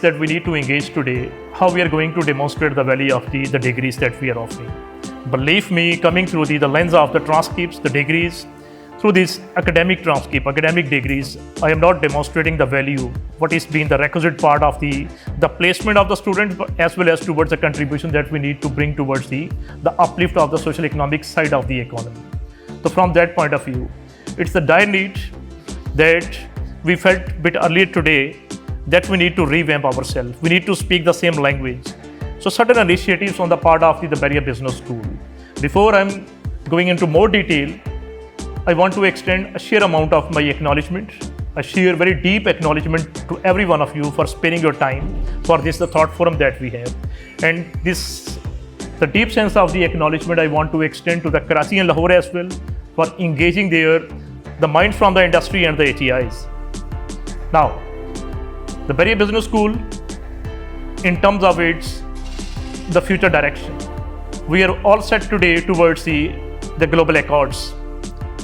that we need to engage today, how we are going to demonstrate the value of the degrees that we are offering. Believe me, coming through the lens of the transcripts, the degrees, through this academic transcript, academic degrees, I am not demonstrating the value, what is being the requisite part of the placement of the students, as well as towards the contribution that we need to bring towards the uplift of the social economic side of the economy. So from that point of view, it's the dire need that we felt a bit earlier today that we need to revamp ourselves. We need to speak the same language. So certain initiatives on the part of the Bahria Business School. Before I'm going into more detail, I want to extend a sheer amount of my acknowledgement, a sheer very deep acknowledgement to every one of you for sparing your time for this the thought forum that we have. And this, the deep sense of the acknowledgement I want to extend to the Karachi and Lahore as well for engaging the minds from the industry and the HEIs. Now, the Bahria Business School, in terms of the future direction, we are all set today towards the global accords.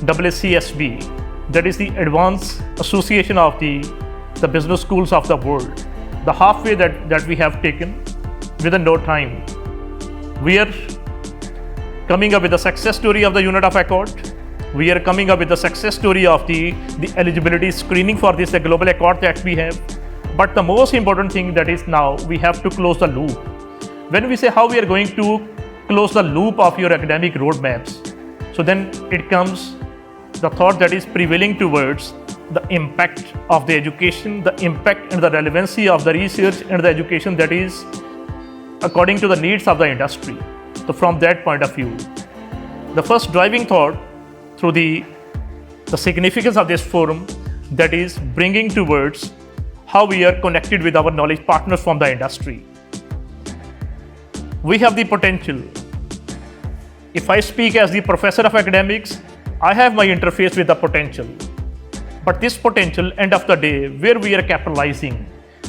AACSB, that is the Advanced Association of the Business Schools of the World. The halfway that we have taken within no time. We are coming up with the success story of the unit of accord. We are coming up with the success story of the eligibility screening for the global accord that we have. But the most important thing that is now we have to close the loop. When we say how we are going to close the loop of your academic roadmaps, so then it comes the thought that is prevailing towards the impact of the education, the impact and the relevancy of the research and the education that is according to the needs of the industry. So from that point of view, the first driving thought through the significance of this forum, that is bringing towards how we are connected with our knowledge partners from the industry. We have the potential. If I speak as the professor of academics, I have my interface with the potential. But this potential, end of the day, where we are capitalizing,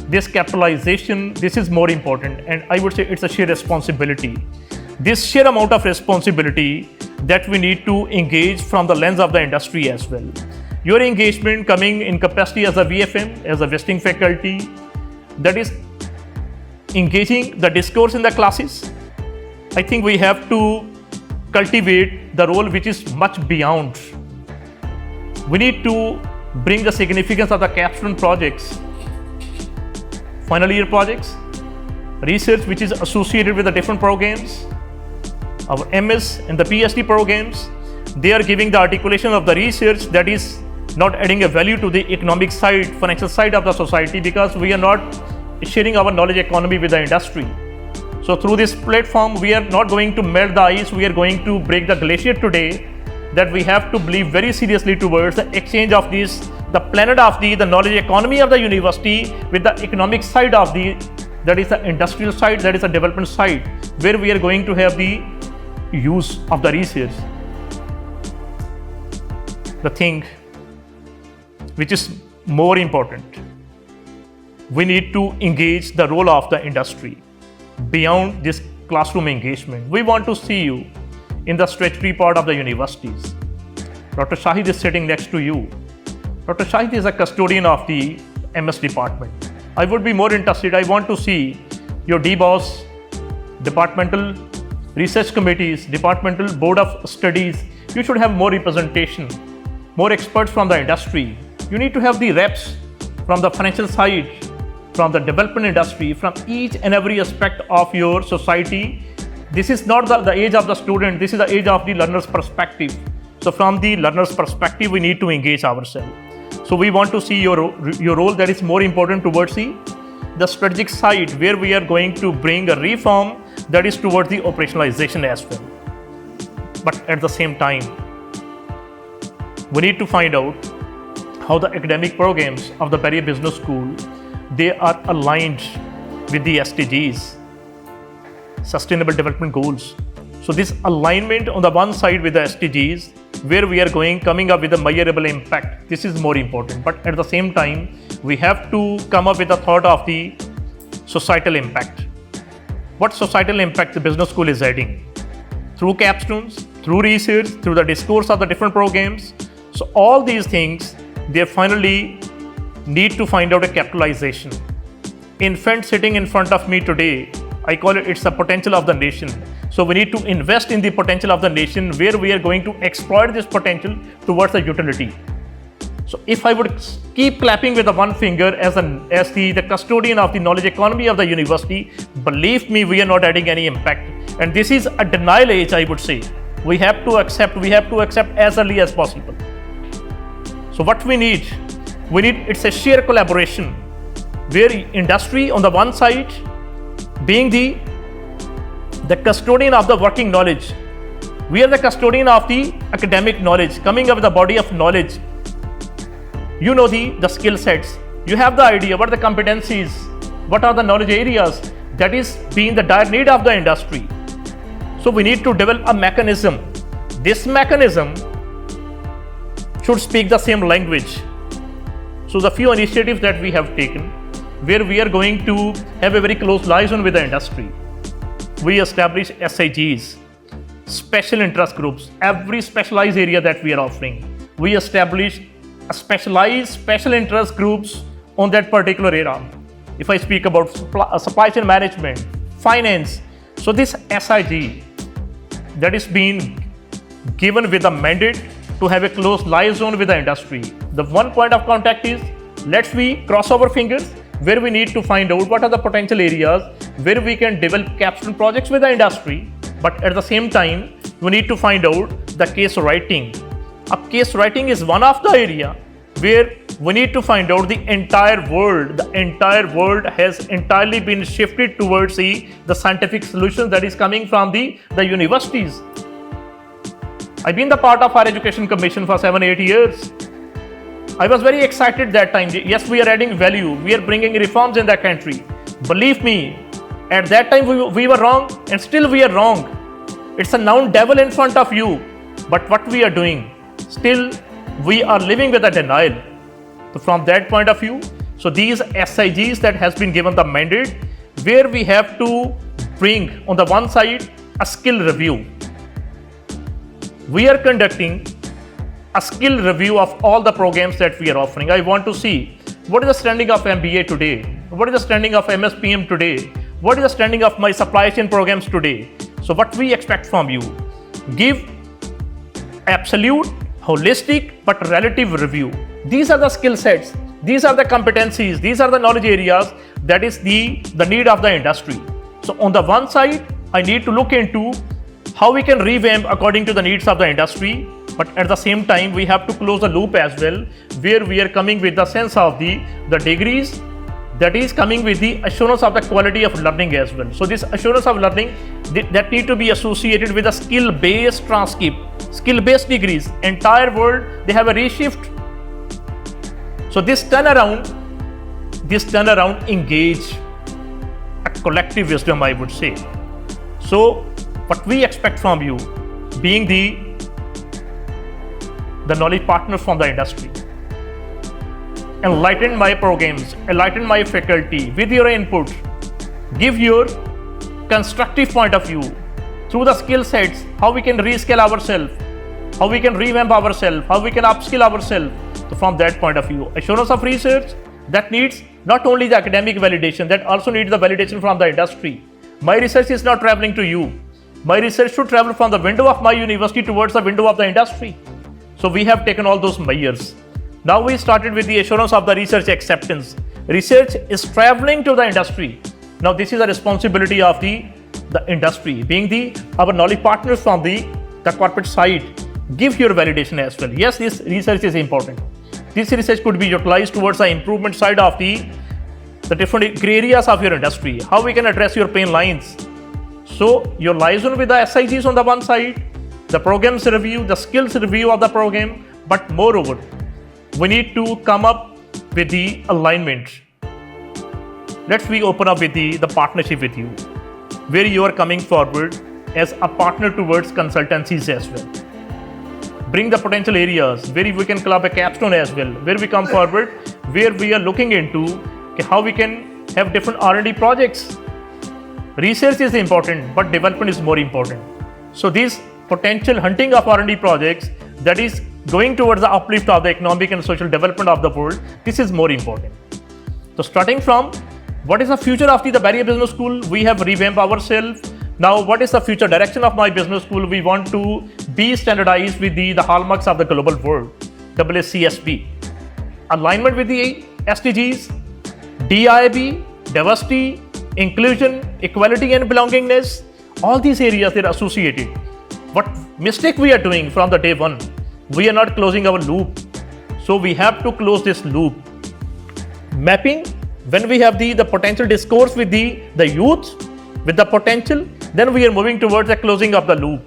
this capitalization, this is more important, and I would say it's a sheer responsibility. This sheer amount of responsibility that we need to engage from the lens of the industry as well. Your engagement coming in capacity as a VFM, as a visiting faculty, that is engaging the discourse in the classes. I think we have to cultivate the role which is much beyond. We need to bring the significance of the capstone projects, final year projects, research which is associated with the different programs, our MS and the PhD programs. They are giving the articulation of the research that is not adding a value to the economic side, financial side of the society, because we are not sharing our knowledge economy with the industry. So through this platform, we are not going to melt the ice, we are going to break the glacier today, that we have to believe very seriously towards the exchange of the planet of the knowledge economy of the university with the economic side of that is the industrial side, that is the development side, where we are going to have the use of the research. The thing which is more important, we need to engage the role of the industry beyond this classroom engagement. We want to see you in the statutory part of the universities. Dr. Shahid is sitting next to you. Dr. Shahid is a custodian of the MS department. I would be more interested, I want to see your DBOS, departmental research committees, departmental board of studies. You should have more representation, more experts from the industry. You need to have the reps from the financial side, from the development industry, from each and every aspect of your society. This is not the age of the student, this is the age of the learner's perspective. So from the learner's perspective, we need to engage ourselves. So we want to see your role that is more important towards the strategic side, where we are going to bring a reform that is towards the operationalization as well. But at the same time, we need to find out how the academic programs of the Bahria Business School, they are aligned with the SDGs, Sustainable Development Goals. So this alignment on the one side with the SDGs, where we are coming up with a measurable impact, this is more important. But at the same time, we have to come up with a thought of the societal impact. What societal impact the business school is adding? Through capstones, through research, through the discourse of the different programs. So all these things, they finally need to find out a capitalization. infant sitting in front of me today, I call it, it's the potential of the nation. So we need to invest in the potential of the nation, where we are going to exploit this potential towards the utility. So if I would keep clapping with the one finger as the custodian of the knowledge economy of the university, believe me, we are not adding any impact. And this is a denial age, I would say. We have to accept as early as possible. So what we need, it's a sheer collaboration, where industry on the one side, being the custodian of the working knowledge, we are the custodian of the academic knowledge, coming up with a body of knowledge. You know the skill sets, you have the idea what the competencies, what are the knowledge areas that is being the dire need of the industry. So we need to develop a mechanism. This mechanism should speak the same language. So the few initiatives that we have taken, where we are going to have a very close liaison with the industry. We establish SIGs, special interest groups, every specialized area that we are offering. We establish a special interest groups on that particular area. If I speak about supply chain management, finance, so this SIG that is being given with a mandate to have a close liaison with the industry. The one point of contact is, let's we cross our fingers, where we need to find out what are the potential areas where we can develop capstone projects with the industry, but at the same time, we need to find out the case writing. A case writing is one of the area where we need to find out the entire world has entirely been shifted towards the scientific solutions that is coming from the universities. I've been the part of our education commission for 7-8 years. I was very excited that time. Yes, we are adding value, we are bringing reforms in the country. Believe me, at that time we were wrong, and still we are wrong. It's a known devil in front of you. But what we are doing, still we are living with a denial. So from that point of view, so these SIGs that has been given the mandate, where we have to bring on the one side a skill review. We are conducting a skill review of all the programs that we are offering. I want to see what is the standing of MBA today, what is the standing of MSPM today, what is the standing of my supply chain programs today. So what we expect from you, give absolute, holistic but relative review. These are the skill sets, these are the competencies, these are the knowledge areas that is the need of the industry. So on the one side, I need to look into how we can revamp according to the needs of the industry, but at the same time we have to close the loop as well, where we are coming with the sense of the degrees that is coming with the assurance of the quality of learning as well. So this assurance of learning that need to be associated with a skill-based transcript, skill-based degrees. Entire world, they have a reshift. So this turnaround engage a collective wisdom, I would say. So what we expect from you, being the knowledge partner from the industry, enlighten my programs, enlighten my faculty with your input, give your constructive point of view through the skill sets, how we can rescale ourselves, how we can revamp ourselves, how we can upskill ourselves. So from that point of view, assurance of research that needs not only the academic validation, that also needs the validation from the industry. My research is not traveling to you. My research should travel from the window of my university towards the window of the industry. So we have taken all those measures. Now we started with the assurance of the research acceptance. Research is traveling to the industry. Now this is a responsibility of the industry, being our knowledge partners from the corporate side. Give your validation as well. Yes, this research is important. This research could be utilized towards the improvement side of the different gray areas of your industry, how we can address your pain lines. So your liaison with the SIGs on the one side, the programs review, the skills review of the program, but moreover, we need to come up with the alignment. Let's we open up with the partnership with you, where you are coming forward as a partner towards consultancies as well. Bring the potential areas where we can club a capstone as well, where we come forward, where we are looking into how we can have different R&D projects. Research is important, but development is more important. So these potential hunting of R&D projects that is going towards the uplift of the economic and social development of the world, this is more important. So starting from What is the future of the Bahria Business School? We have revamped ourselves. Now, what is the future direction of my business school? We want to be standardized with the hallmarks of the global world, WCSB. Alignment with the SDGs, DIB, diversity, inclusion, equality and belongingness. All these areas, they're associated. What mistake we are doing from the day one? We are not closing our loop. So we have to close this loop. Mapping, when we have the potential discourse with the youth, with the potential, then we are moving towards the closing of the loop.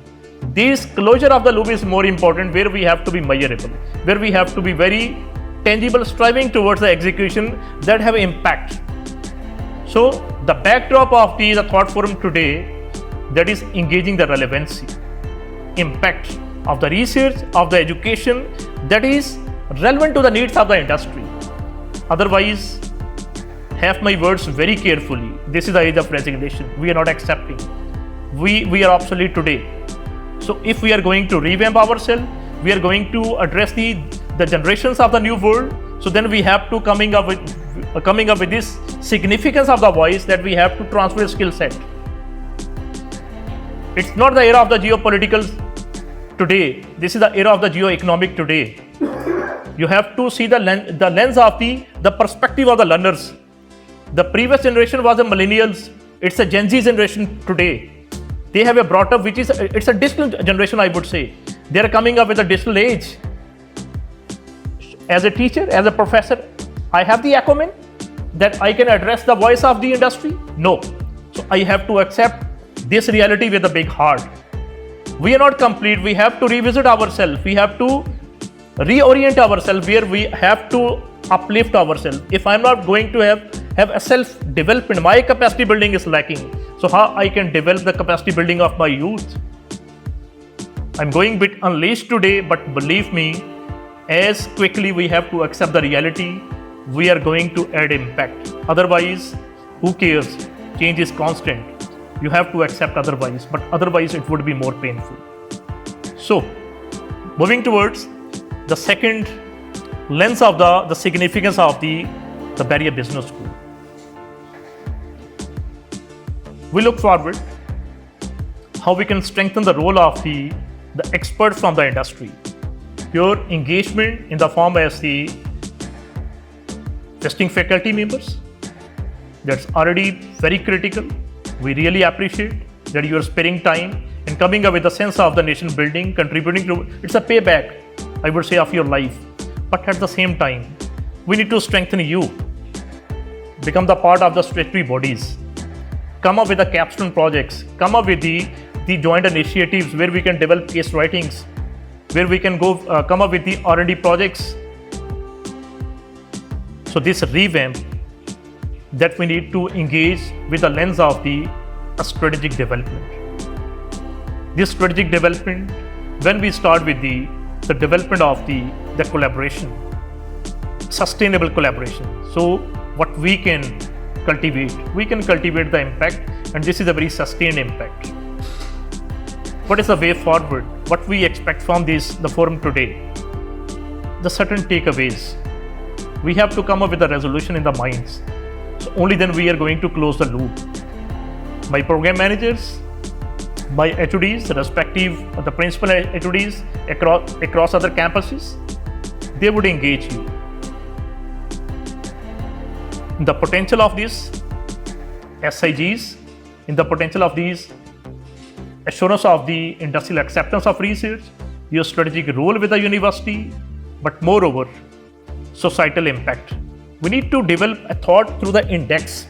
This closure of the loop is more important, where we have to be measurable, where we have to be very tangible, striving towards the execution that have impact. So the backdrop of the thought forum today, that is engaging the relevancy, impact of the research, of the education that is relevant to the needs of the industry. Otherwise, have my words very carefully. This is the age of resignation. We are not accepting. We are obsolete today. So if we are going to revamp ourselves, we are going to address the generations of the new world. So then we have to coming up with this significance of the voice, that we have to transfer skill set. It's not the era of the geopolitical today. This is the era of the geo-economic today. You have to see the lens of the perspective of the learners. The previous generation was the millennials. It's a Gen Z generation today. They have a brought up, it's a digital generation, I would say. They are coming up with a digital age. As a teacher, as a professor, I have the acumen that I can address the voice of the industry? No. So I have to accept this reality with a big heart. We are not complete. We have to revisit ourselves. We have to reorient ourselves, where we have to uplift ourselves. If I'm not going to have a self-development, my capacity building is lacking. So how I can develop the capacity building of my youth? I'm going bit unleashed today, but believe me, as quickly we have to accept the reality, we are going to add impact. Otherwise, who cares? Change is constant. You have to accept otherwise, but otherwise it would be more painful. So, moving towards the second lens of the significance of the Bahria Business School. We look forward how we can strengthen the role of the experts from the industry. Your engagement in the form as the visiting faculty members, that's already very critical. We really appreciate that you are sparing time and coming up with a sense of the nation building, contributing to, it's a payback, I would say, of your life. But at the same time, we need to strengthen you, become the part of the statutory bodies, come up with the capstone projects, come up with the joint initiatives where we can develop case writings, where we can go come up with the R&D projects. So this revamp, that we need to engage with the lens of the strategic development. This strategic development, when we start with the development of the collaboration, sustainable collaboration. So what we can cultivate the impact, and this is a very sustained impact. What is the way forward? What we expect from the forum today? The certain takeaways. We have to come up with a resolution in the minds. So only then we are going to close the loop. My program managers, my HODs, the principal HODs across other campuses, they would engage you. The potential of these SIGs, in the potential of these assurance of the industrial acceptance of research, your strategic role with the university, but moreover, societal impact. We need to develop a thought through the index.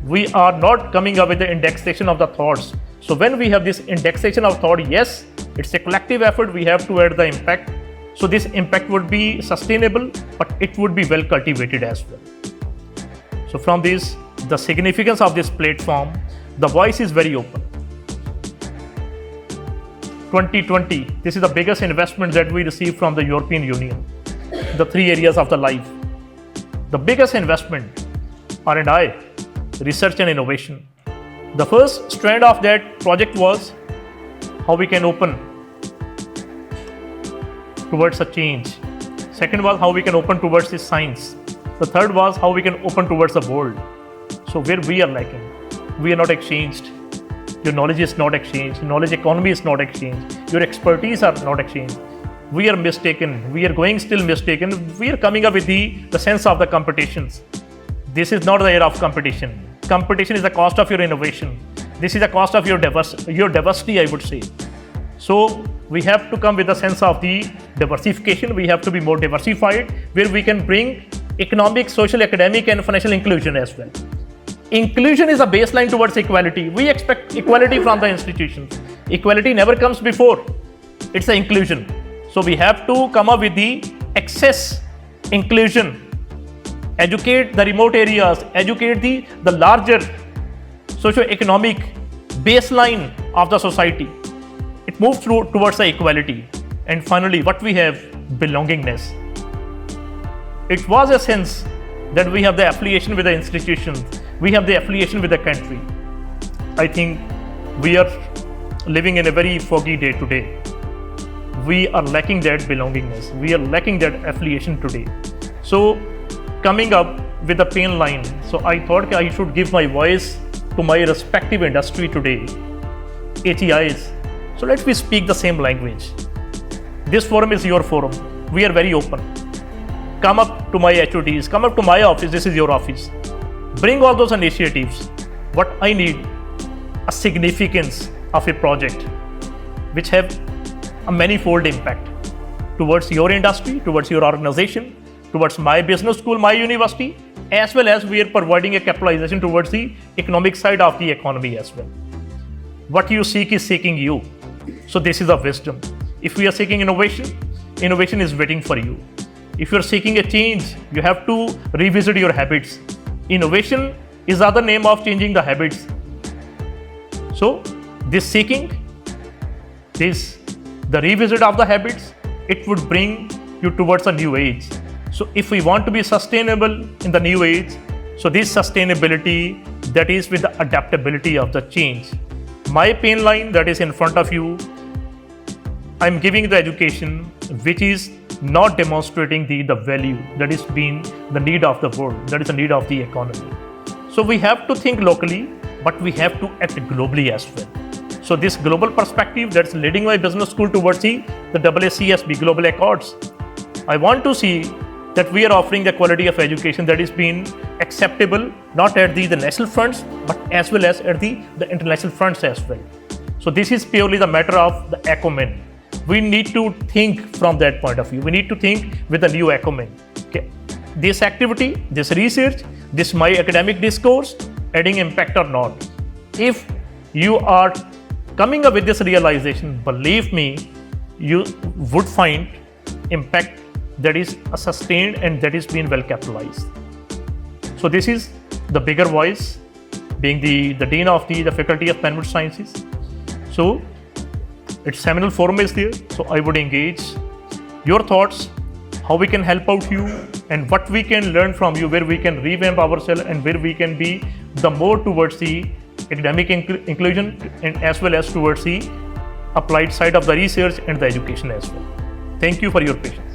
We are not coming up with the indexation of the thoughts. So when we have this indexation of thought, yes, it's a collective effort. We have to add the impact. So this impact would be sustainable, but it would be well cultivated as well. So from this, the significance of this platform, the voice is very open. 2020, this is the biggest investment that we received from the European Union. The 3 areas of the life. The biggest investment, R&I, research and innovation. The first strand of that project was how we can open towards a change. Second was how we can open towards the science. The third was how we can open towards the world. So where we are lacking, we are not exchanged. Your knowledge is not exchanged. Knowledge economy is not exchanged. Your expertise are not exchanged. We are mistaken. We are going still mistaken. We are coming up with the sense of the competitions. This is not the era of competition. Competition is the cost of your innovation. This is the cost of your diversity, I would say. So we have to come with a sense of the diversification. We have to be more diversified, where we can bring economic, social, academic, and financial inclusion as well. Inclusion is a baseline towards equality. We expect equality from the institutions. Equality never comes before. It's the inclusion. So we have to come up with the access inclusion. Educate the remote areas, educate the larger socio-economic baseline of the society. It moves towards the equality. And finally, what we have, belongingness. It was a sense that we have the affiliation with the institutions, we have the affiliation with the country. I think we are living in a very foggy day today. We are lacking that belongingness. We are lacking that affiliation today. So coming up with the pain line, so I thought I should give my voice to my respective industry today, HEIs. So let me speak the same language. This forum is your forum. We are very open. Come up to my HODs, come up to my office, this is your office. Bring all those initiatives. What I need, a significance of a project which have a manifold impact towards your industry, towards your organization, towards my business school, my university, as well as we are providing a capitalization towards the economic side of the economy as well. What you seek is seeking you. So this is a wisdom. If we are seeking innovation, innovation is waiting for you. If you're seeking a change, you have to revisit your habits. Innovation is the other name of changing the habits. So this seeking, the revisit of the habits, it would bring you towards a new age. So if we want to be sustainable in the new age, so this sustainability, that is with the adaptability of the change. My pain line that is in front of you, I'm giving the education which is not demonstrating the value that is being the need of the world, that is the need of the economy. So we have to think locally, but we have to act globally as well. So this global perspective that's leading my business school towards the AACSB Global Accords. I want to see that we are offering the quality of education that is being acceptable, not at the national fronts, but as well as at the international fronts as well. So this is purely the matter of the acumen. We need to think from that point of view. We need to think with a new acumen. Okay. This activity, this research, this my academic discourse, adding impact or not. If you are coming up with this realization, believe me, you would find impact that is sustained and that is being well capitalized. So this is the bigger voice, being the Dean of the Faculty of Management Sciences. So its seminal forum is there. So I would engage your thoughts, how we can help out you and what we can learn from you, where we can revamp ourselves and where we can be the more towards the academic inclusion and as well as towards the applied side of the research and the education as well. Thank you for your patience.